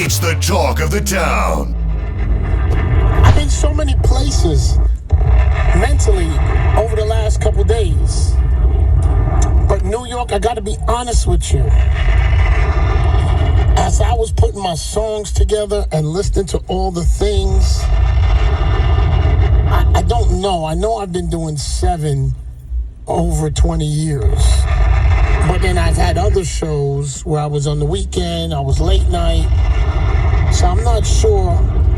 It's the talk of the town. I've been so many places mentally over the last couple days. But New York, I gotta be honest with you. As I was putting my songs together and listening to all the things, I don't know. I know I've been doing 7 over 20 years. But then I've had other shows where I was on the weekend, I was late night. So I'm not sure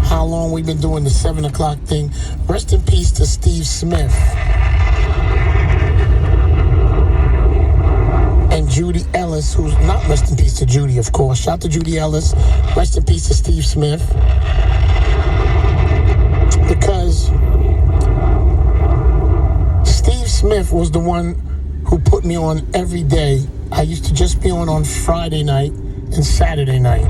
how long we've been doing the 7 o'clock thing. Rest in peace to Steve Smith and Judy Ellis, who's not rest in peace to Judy, of course. Shout out to Judy Ellis. Rest in peace to Steve Smith. Because Steve Smith was the one who put me on every day. I used to just be on Friday night and Saturday night.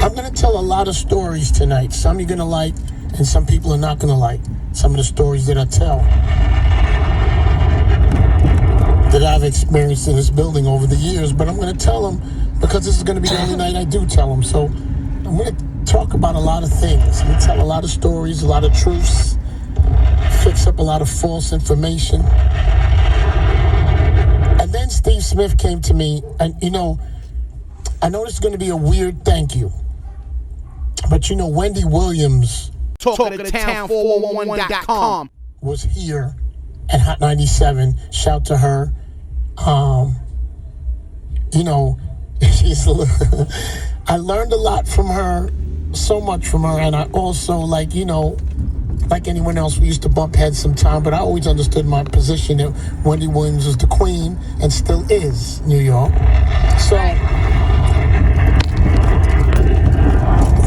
I'm going to tell a lot of stories tonight. Some you're going to like, and some people are not going to like. Some of the stories that I tell that I've experienced in this building over the years, but I'm going to tell them because this is going to be the only night I do tell them. So I'm going to talk about a lot of things. I'm going to tell a lot of stories, a lot of truths, fix up a lot of false information. And then Steve Smith came to me, and I know this is going to be a weird thank you. But Wendy Williams, Talk of the Town 411.com, was here at HOT97. Shout to her. She's I learned a lot from her, so much from her, and I also like anyone else, we used to bump heads sometime, but I always understood my position that Wendy Williams was the queen and still is New York. So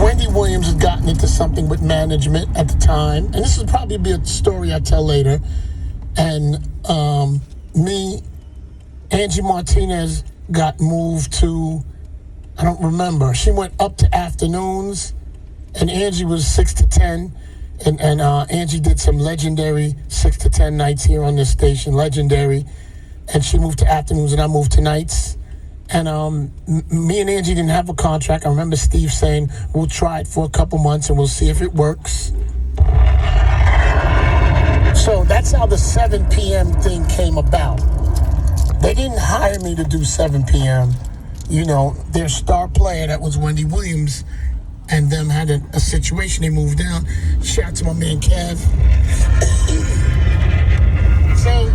Wendy Williams had gotten into something with management at the time, and this will probably be a story I tell later. And Angie Martinez got moved to, I don't remember. She went up to afternoons, and Angie was 6 to 10, and Angie did some legendary 6 to 10 nights here on this station, legendary, and she moved to afternoons, and I moved to nights. And me and Angie didn't have a contract. I remember Steve saying, we'll try it for a couple months and we'll see if it works. So that's how the 7 p.m. thing came about. They didn't hire me to do 7 p.m. Their star player, that was Wendy Williams, and them had a situation. They moved down. Shout out to my man Kev. So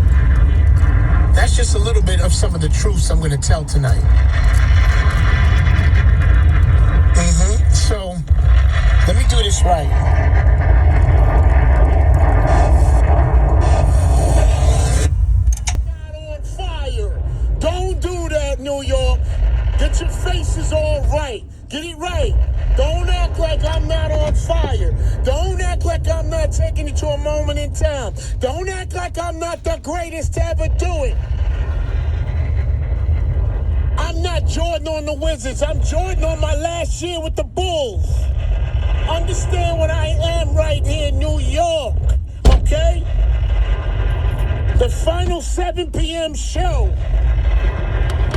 that's just a little bit of some of the truths I'm going to tell tonight. So let me do this right. Not on fire. Don't do that, New York. Get your faces all right. Get it right. Don't act like I'm not on fire. Don't act like I'm not taking you to a moment in time. Don't act like I'm not the greatest to ever do it. I'm not Jordan on the Wizards. I'm Jordan on my last year with the Bulls. Understand what I am right here in New York, okay? The final 7 p.m. show.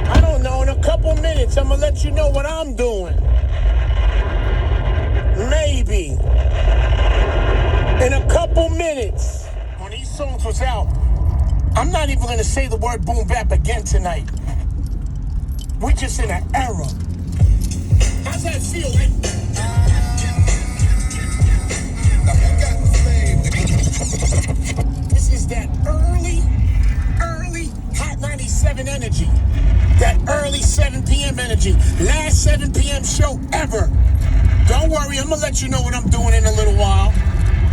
I don't know, in a couple minutes, I'm going to let you know what I'm doing. Maybe. In a couple minutes. When these songs was out, I'm not even going to say the word boom bap again tonight. We're just in an era. How's that feel, man? This is that early HOT97 energy. That early 7 p.m. energy. Last 7 p.m. show ever. Don't worry, I'm going to let you know what I'm doing in a little while.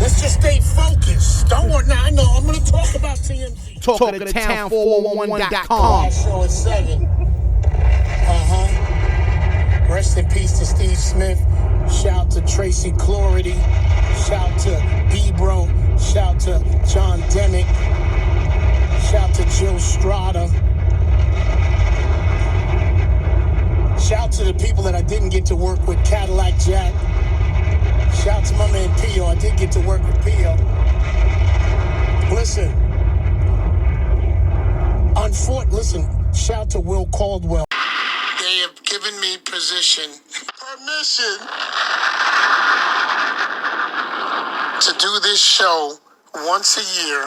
Let's just stay focused. Don't worry. Now, I know I'm going to talk about TMZ. Talk of the Town 411.com. Last show at 7. Rest in peace to Steve Smith. Shout to Tracy Clority. Shout to B-Bro. Shout to John Demick. Shout to Jill Strata. Shout to the people that I didn't get to work with, Cadillac Jack. Shout to my man Pio. I did get to work with Pio. Listen. Listen, shout to Will Caldwell. They have given me permission to do this show once a year,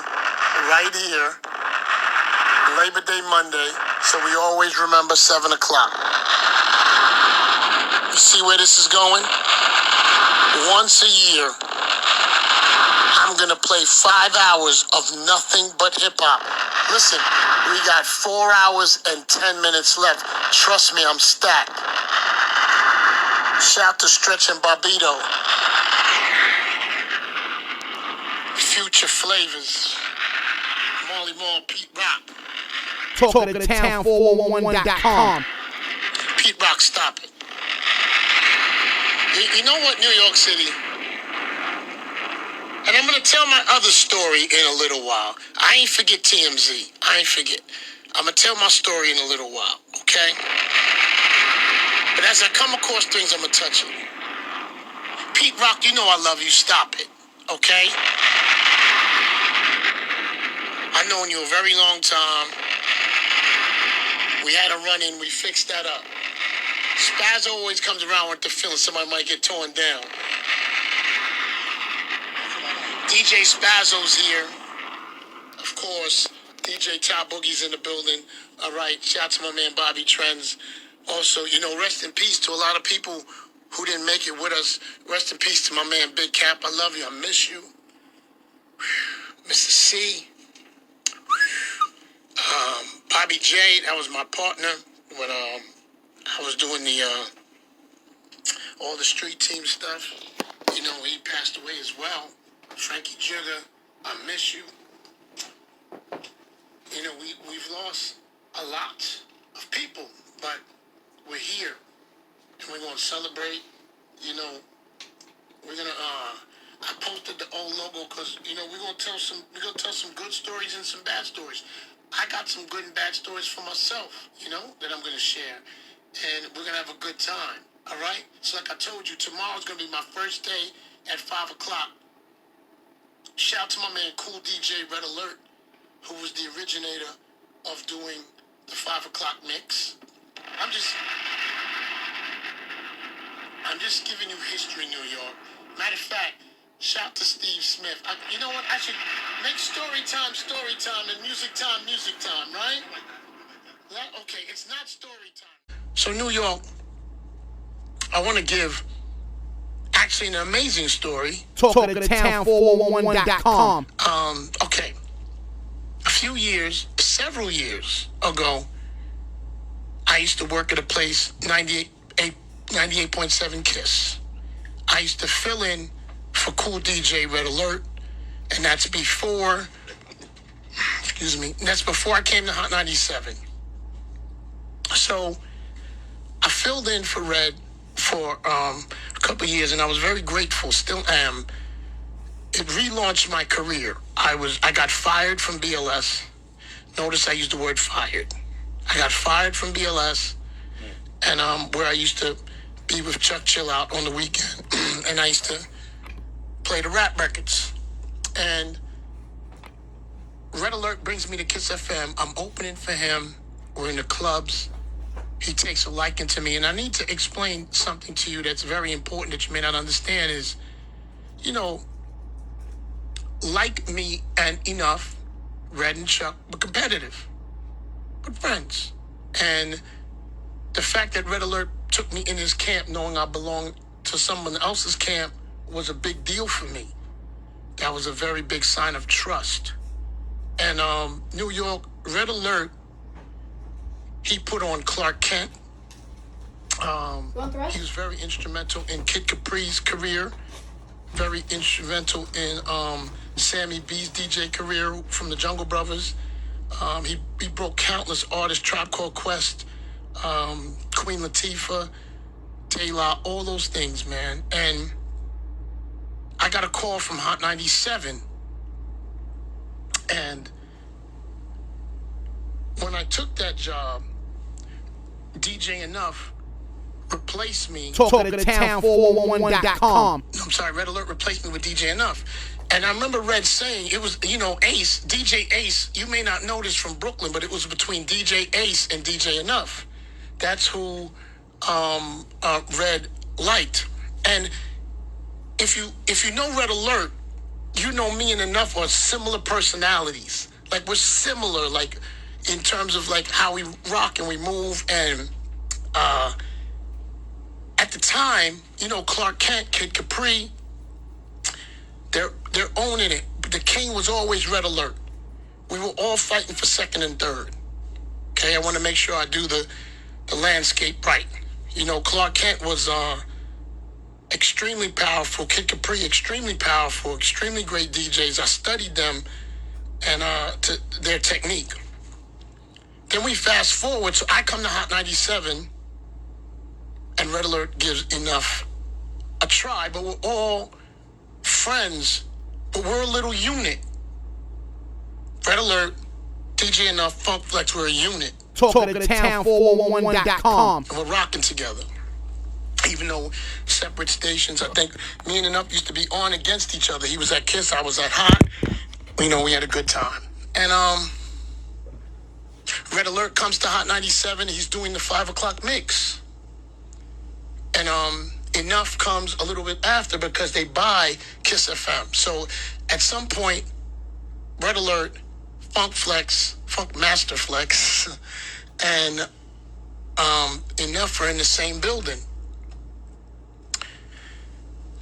right here, Labor Day Monday, so we always remember 7 o'clock. You see where this is going? Once a year, I'm gonna play 5 hours of nothing but hip-hop. Listen, we got 4 hours and 10 minutes left. Trust me, I'm stacked. Shout to Stretch and Barbito. Future Flavors. Molly Moore, Pete Rock. Talk of the Town 411.com. Pete Rock, stop it. You know what, New York City? And I'm going to tell my other story in a little while. I ain't forget TMZ. I ain't forget. I'm going to tell my story in a little while, okay? But as I come across things, I'm going to touch it. Pete Rock, you know I love you. Stop it, okay? I've known you a very long time. We had a run-in. We fixed that up. Spaz always comes around with the feeling somebody might get torn down. DJ Spazzo's here. Of course, DJ Top Boogie's in the building. All right, shout out to my man Bobby Trends. Also, you know, rest in peace to a lot of people who didn't make it with us. Rest in peace to my man Big Cap. I love you. I miss you. Mr. C. Bobby J, that was my partner when I was doing the all the street team stuff. You know, he passed away as well. Frankie Jigger, I miss you. You know, we've lost a lot of people, but we're here and we're gonna celebrate. You know, we're gonna I posted the old logo because, you know, we're gonna tell some good stories and some bad stories. I got some good and bad stories for myself, you know, that I'm gonna share. And we're gonna have a good time. All right? So like I told you, tomorrow's gonna be my first day at 5 o'clock. Shout out to my man Cool DJ Red Alert, who was the originator of doing the 5 o'clock mix. I'm just giving you history, New York. Matter of fact, shout to Steve Smith. You know what? I should make story time, and music time, right? Okay, it's not story time. So New York, I want to give actually an amazing story. Talk of the Town 411.com. Okay. Several years ago, I used to work at a place, 98.7 KISS. I used to fill in for Cool DJ Red Alert, and that's before I came to Hot 97. So I filled in for Red for a couple of years, and I was very grateful, still am. It relaunched my career. I got fired from BLS. Notice I used the word fired. I got fired from BLS, and where I used to be with Chuck Chill Out on the weekend, and I used to play the rap records. And Red Alert brings me to KISS FM. I'm opening for him. We're in the clubs. He takes a liking to me. And I need to explain something to you that's very important that you may not understand is, you know, like me and Enuff, Red and Chuck were competitive. Good friends. And the fact that Red Alert took me in his camp knowing I belonged to someone else's camp was a big deal for me. That was a very big sign of trust. And New York, Red Alert, he put on Clark Kent. He was very instrumental in Kid Capri's career, very instrumental in Sammy B's DJ career from the Jungle Brothers. He broke countless artists, Tribe Called Quest, Queen Latifah, Taylor, all those things, man. And I got a call from Hot 97. And when I took that job, DJ Enuff replaced me. Talk of the Town 411.com. I'm sorry, Red Alert replaced me with DJ Enuff. And I remember Red saying, it was, you know, Ace, DJ Ace, you may not know this from Brooklyn, but it was between DJ Ace and DJ Enuff. That's who Red liked. And if you know Red Alert, you know me and Enuff are similar personalities. Like, we're similar, like, in terms of, like, how we rock and we move. And at the time, you know, Clark Kent, Kid Capri, they're owning it. But the king was always Red Alert. We were all fighting for second and third. Okay, I want to make sure I do the landscape right. You know, Clark Kent was extremely powerful. Kid Capri, extremely powerful, extremely great DJs. I studied them and to their technique. Then we fast forward, so I come to Hot 97, and Red Alert gives Enuff a try, but we're all friends, but we're a little unit. Red Alert, DJ Enuff, Funk Flex, we're a unit. Talk of the town 411.com. And we're rocking together. Even though separate stations, I think me and Enuff used to be on against each other. He was at Kiss, I was at Hot. You know, we had a good time. And Red Alert comes to Hot 97. He's doing the 5 o'clock mix. And Enuff comes a little bit after because they buy Kiss FM. So at some point, Red Alert, Funk Flex, Funkmaster Flex, and Enuff are in the same building.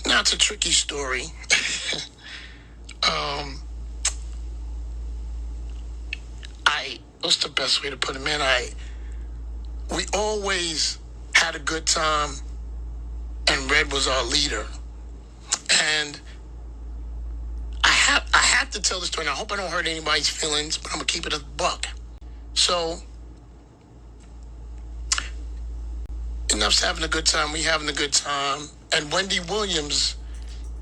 Now it's a tricky story. What's the best way to put it, man? We always had a good time, and Red was our leader. And I have to tell the story, and I hope I don't hurt anybody's feelings, but I'm gonna keep it a buck. So Enuff's having a good time, we having a good time, and Wendy Williams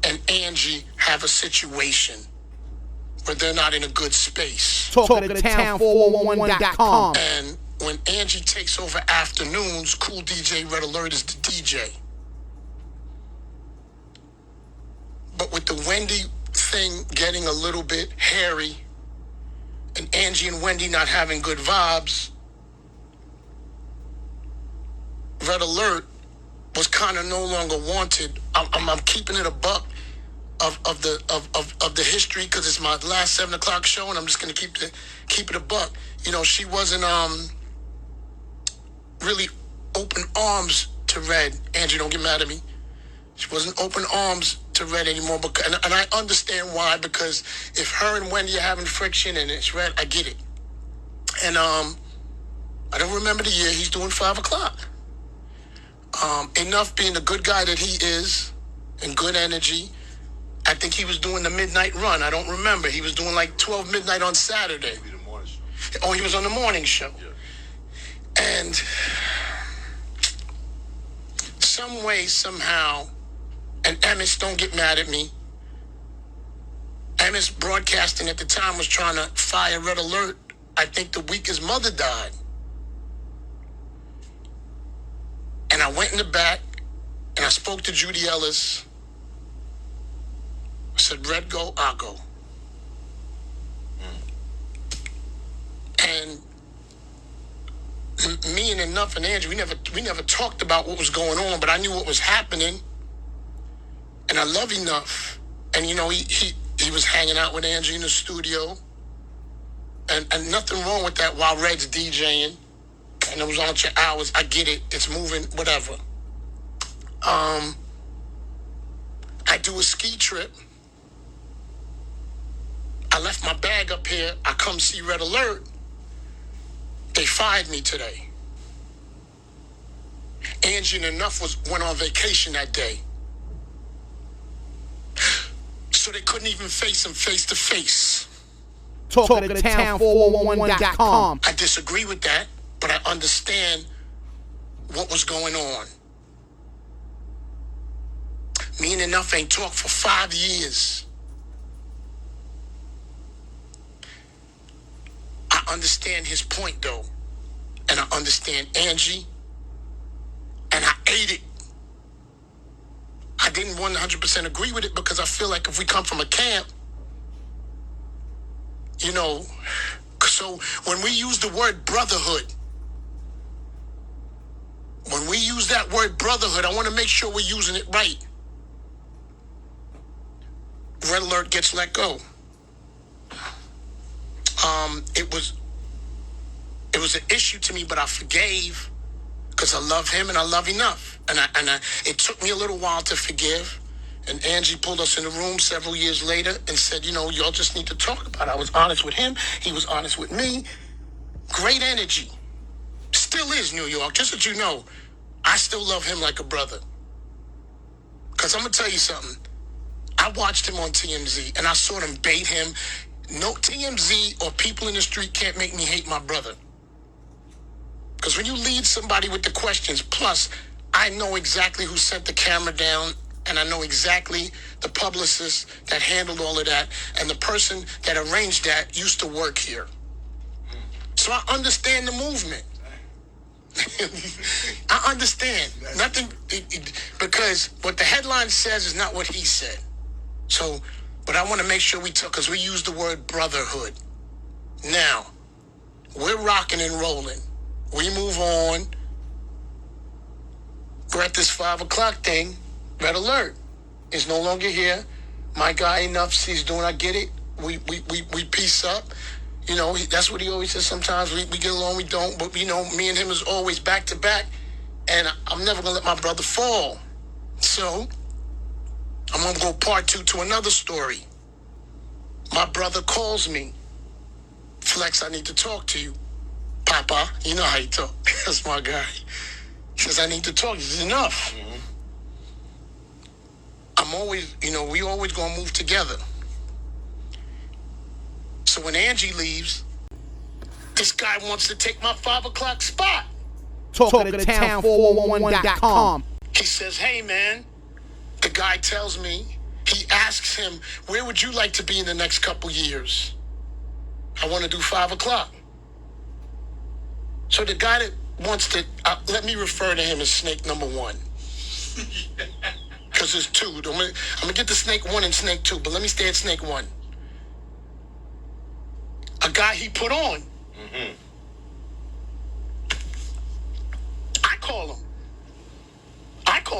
and Angie have a situation where they're not in a good space. Talk of the town 411.com. And when Angie takes over afternoons, Cool DJ Red Alert is the DJ. But with the Wendy thing getting a little bit hairy, and Angie and Wendy not having good vibes, Red Alert was kind of no longer wanted. I'm keeping it a buck of the history because it's my last 7 o'clock show, and I'm just gonna keep it a buck. You know, she wasn't really open arms to Red. Angie, don't get mad at me. She wasn't open arms to Red anymore, and I understand why, because if her and Wendy are having friction and it's Red, I get it. And I don't remember the year. He's doing 5 o'clock. Enuff being the good guy that he is, and good energy, I think he was doing the midnight run. I don't remember. He was doing like 12 midnight on Saturday. Maybe the morning show. Oh, he was on the morning show. Yeah. And some way, somehow, and Emmett, don't get mad at me, Emmett's broadcasting at the time was trying to fire Red Alert, I think the week his mother died. And I went in the back, and I spoke to Judy Ellis. I said, Red go, I'll go. And me and Enuff and Angie, we never talked about what was going on, but I knew what was happening. And I love Enuff. And, you know, he was hanging out with Angie in the studio. And nothing wrong with that while Red's DJing. And it was on your hours. I get it. It's moving, whatever. I do a ski trip. I left my bag up here. I come see Red Alert. They fired me today. Angie and Enuff went on vacation that day. So they couldn't even face him face to face. Talk of the town 411.com. I disagree with that, but I understand what was going on. Me and Enuff ain't talked for 5 years. I understand his point, though. And I understand Angie. And I ate it. I didn't 100% agree with it because I feel like if we come from a camp, you know, so when we use the word brotherhood, when When we use that word brotherhood, I want to make sure we're using it right. Red Alert gets let go. It was an issue to me, but I forgave because I love him and I love Enuff. And it took me a little while to forgive. And Angie pulled us in the room several years later and said, y'all just need to talk about it. I was honest with him. He was honest with me. Great energy. Still is, New York. Just so you know, I still love him like a brother. Because I'm going to tell you something. I watched him on TMZ and I saw them bait him. No, TMZ or people in the street can't make me hate my brother. Because when you lead somebody with the questions, plus I know exactly who sent the camera down and I know exactly the publicist that handled all of that, and the person that arranged that used to work here. So I understand the movement. I understand. Nothing, because what the headline says is not what he said. So, but I want to make sure we talk, because we use the word brotherhood. Now, we're rocking and rolling. We move on. We're at this 5 o'clock thing. Red Alert is no longer here. My guy Enuff, he's doing, I get it. We piece up. That's what he always says sometimes. We get along, we don't. But, me and him is always back to back. And I'm never going to let my brother fall. So, I'm going to go part 2 to another story. My brother calls me. Flex, I need to talk to you. Papa, you know how you talk. That's my guy. He says, I need to talk. He says, enough. Mm-hmm. I'm always, we always going to move together. So when Angie leaves, this guy wants to take my 5 o'clock spot. Talking to town 411.com. He says, hey, man. The guy tells me, he asks him, where would you like to be in the next couple years? I want to do 5 o'clock. So the guy that wants to, let me refer to him as snake number 1. Because there's 2. I'm going to get to snake 1 and snake 2, but let me stay at snake 1. A guy he put on. Mm-hmm. I call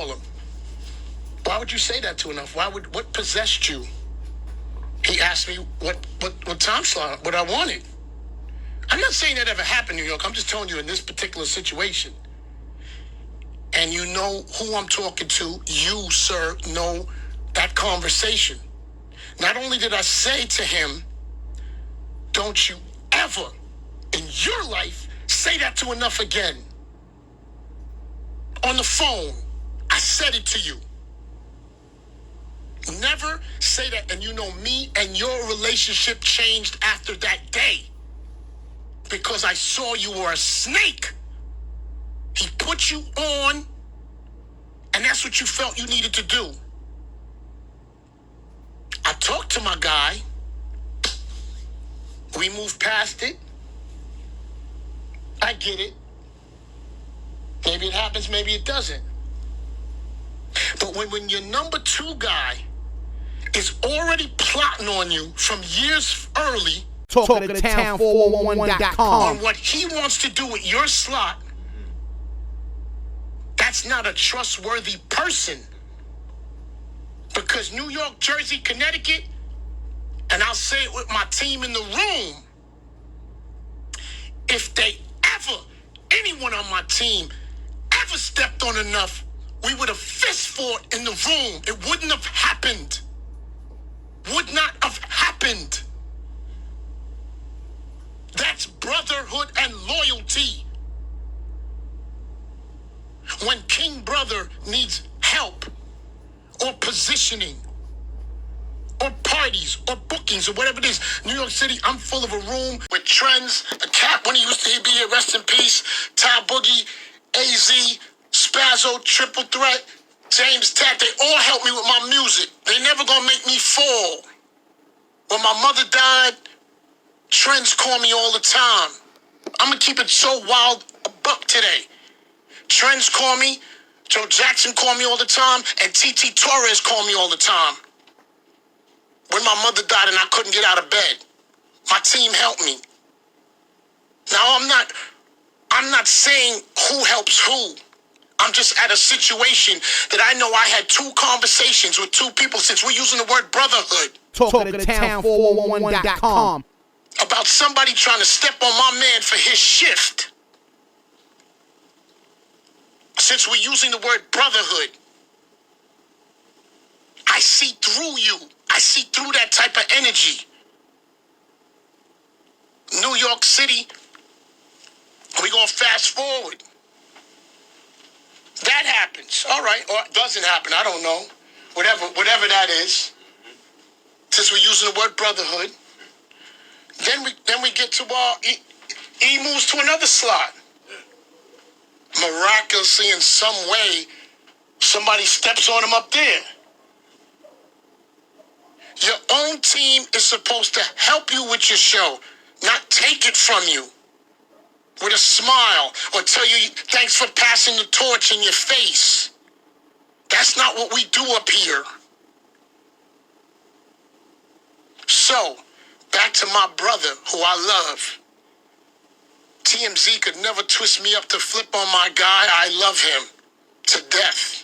him. Why would you say that to Enuff? What possessed you? He asked me what time slot, what I wanted. I'm not saying that ever happened, New York. I'm just telling you in this particular situation. And you know who I'm talking to. You, sir, know that conversation. Not only did I say to him, don't you ever in your life say that to Enuff again. On the phone, I said it to you. Never say that. And me and your relationship changed after that day. Because I saw you were a snake. He put you on, and that's what you felt you needed to do. I talked to my guy. We moved past it. I get it. Maybe it happens, maybe it doesn't. But when your number 2 guy is already plotting on you from years early, Talking to town 411.com. on what he wants to do with your slot, that's not a trustworthy person. Because New York, Jersey, Connecticut, and I'll say it with my team in the room, if they ever, anyone on my team, ever stepped on Enuff, we would have fist fought in the room. It wouldn't have happened. Would not have happened. That's brotherhood and loyalty. When King Brother needs help or positioning or parties or bookings or whatever it is, New York City, I'm full of a room with Trends, a Cap when he used to be here, rest in peace, Ty Boogie, AZ, Spazzo, Triple Threat, James Tat. They all help me with my music. They never gonna make me fall. When my mother died, Trends call me all the time. I'm gonna keep it so wild a buck today. Trends call me, Joe Jackson call me all the time, and TT Torres call me all the time. When my mother died and I couldn't get out of bed, my team helped me. Now I'm not saying who helps who. I'm just at a situation that I know I had 2 conversations with 2 people since we're using the word brotherhood. Talk of the town 411.com. About somebody trying to step on my man for his shift. Since we're using the word brotherhood, I see through you. I see through that type of energy. New York City, we're going to fast forward. That happens. All right. Or it doesn't happen. I don't know. Whatever that is. Since we're using the word brotherhood. Then we get to he moves to another slot. Miraculously, in some way, somebody steps on him up there. Your own team is supposed to help you with your show, not take it from you with a smile or tell you thanks for passing the torch in your face. That's not what we do up here. So, back to my brother, who I love. TMZ could never twist me up to flip on my guy. I love him to death.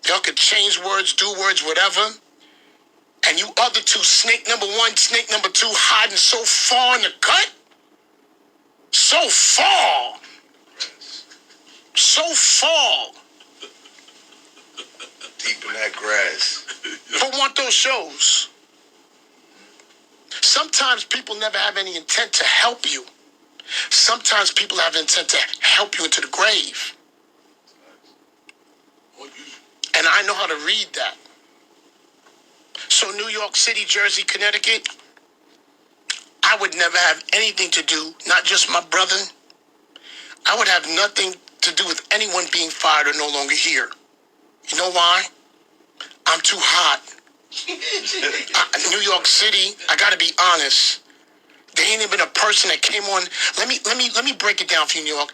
Y'all could change words, do words, whatever. And you other 2, snake number 1, snake number 2, hiding so far in the cut. So far. So far. Deep in that grass. Who want those shows? Sometimes people never have any intent to help you. Sometimes people have intent to help you into the grave. And I know how to read that. So New York City, Jersey, Connecticut, I would never have anything to do, not just my brother. I would have nothing to do with anyone being fired or no longer here. You know why? I'm too hot. New York City, I gotta be honest. There ain't even been a person that came on. Let me break it down for you, New York.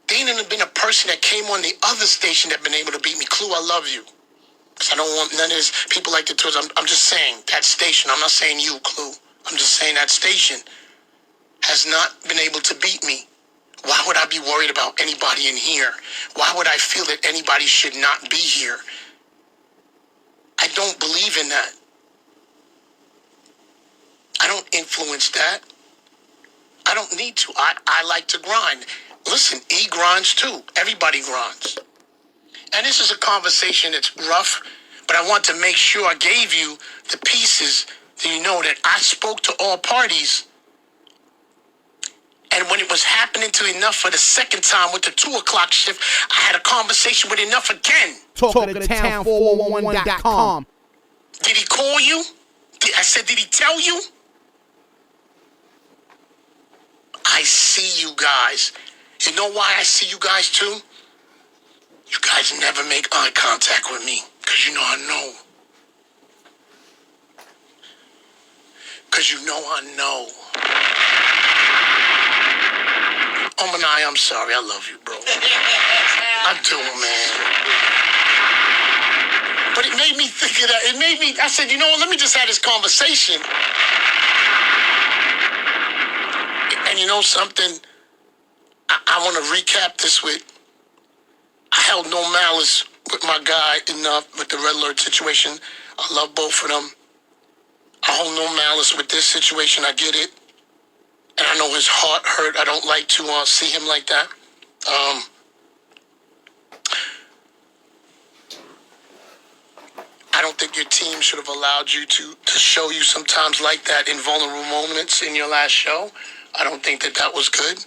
There ain't even been a person that came on the other station that been able to beat me. Clue, I love you. Because I don't want none of this. People like to twist. I'm just saying that station. I'm not saying you, Clue. I'm just saying that station has not been able to beat me. Why would I be worried about anybody in here? Why would I feel that anybody should not be here? I don't believe in that. I don't influence that. I don't need to. I like to grind. Listen, he grinds too. Everybody grinds. And this is a conversation that's rough, but I want to make sure I gave you the pieces so you know that I spoke to all parties. And when it was happening to Enuff for the second time with the 2 o'clock shift, I had a conversation with Enuff again. Talk of the town 411.com. Did he call you? I said, did he tell you? I see you guys. You know why I see you guys too? You guys never make eye contact with me. Because you know I know. Because you know I know. Oh, Manai, I'm sorry. I love you, bro. I do, man. But it made me think of that. I said, you know what? Let me just have this conversation. And you know something? I want to recap this with, I held no malice with my guy Enuff with the red alert situation. I love both of them. I hold no malice with this situation. I get it. And I know his heart hurt. I don't like to see him like that. I don't think your team should have allowed you to show you sometimes like that in vulnerable moments in your last show. I don't think that was good.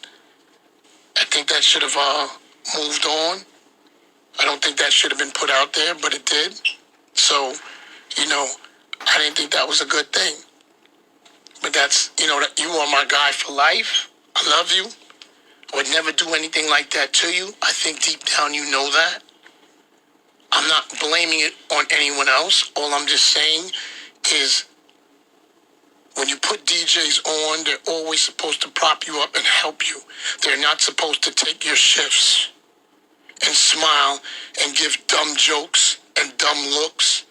I think that should have moved on. I don't think that should have been put out there, but it did. So, you know, I didn't think that was a good thing. But that's, you know, that you are my guy for life. I love you. I would never do anything like that to you. I think deep down you know that. I'm not blaming it on anyone else. All I'm just saying is when you put DJs on, they're always supposed to prop you up and help you. They're not supposed to take your shifts and smile and give dumb jokes and dumb looks.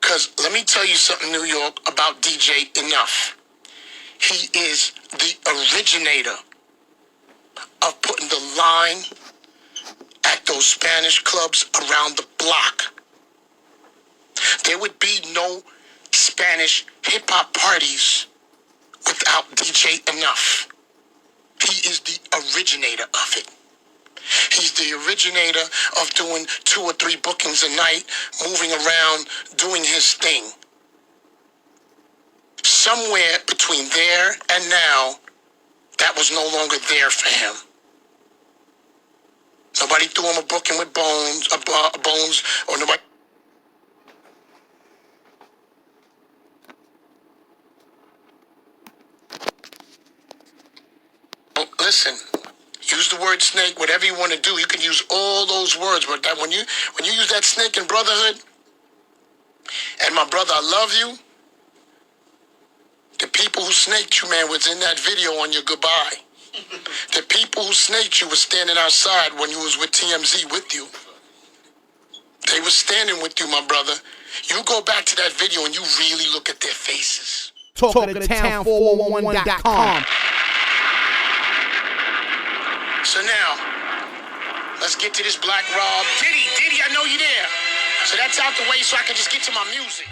Because let me tell you something, New York, about DJ Enuff. He is the originator of putting the line at those Spanish clubs around the block. There would be no Spanish hip-hop parties without DJ Enuff. He is the originator of it. He's the originator of doing 2 or 3 bookings a night, moving around, doing his thing. Somewhere between there and now, that was no longer there for him. Nobody threw him a booking with Bones, or nobody. Listen, use the word snake, whatever you want to do. You can use all those words, but that when you use that snake in brotherhood, and my brother, I love you. The people who snaked you, man, was in that video on your goodbye. The people who snaked you were standing outside when you was with TMZ with you. They were standing with you, my brother. You go back to that video and you really look at their faces. Talkingtown411.com. So now, let's get to this Black Rob. Diddy, I know you there. So that's out the way so I can just get to my music.